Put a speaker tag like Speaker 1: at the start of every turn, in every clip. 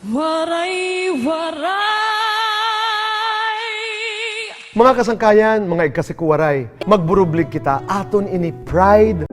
Speaker 1: Waray-waray.
Speaker 2: Mga kasangkayan, mga ikasikuwaray, magburublig kita aton ini pride.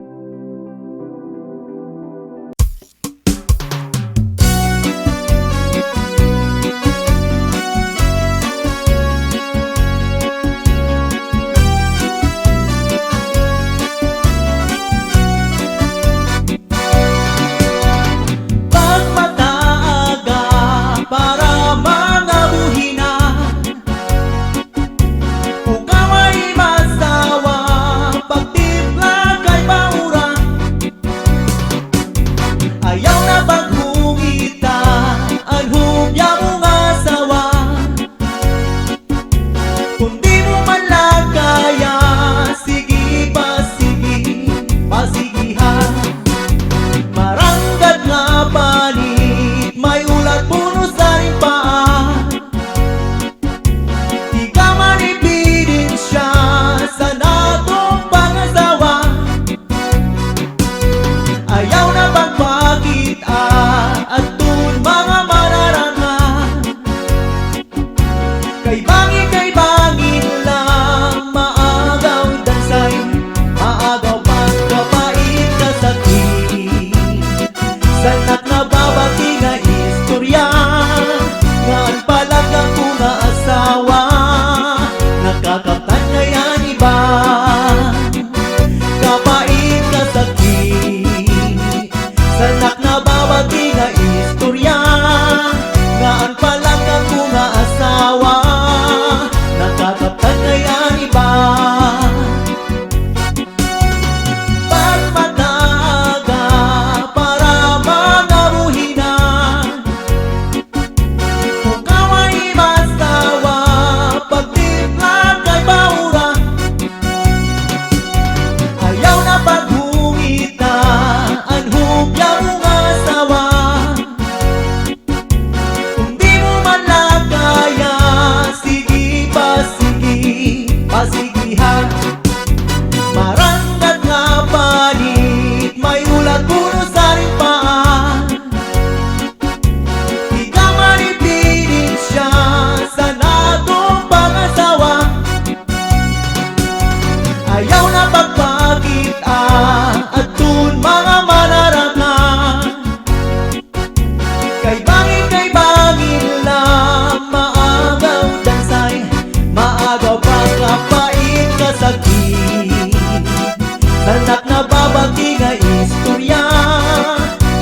Speaker 3: Sanak na babati nga istorya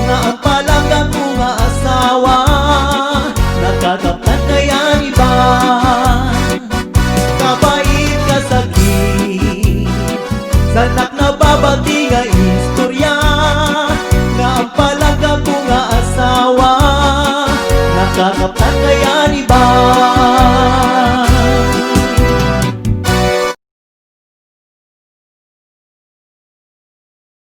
Speaker 3: nga ang palanggang ko nga asawa nakakaptan kaya ni ba kapait kasakit. Sanak na babati nga istorya nga ang palanggang ko nga asawa nakakaptan kaya ni ba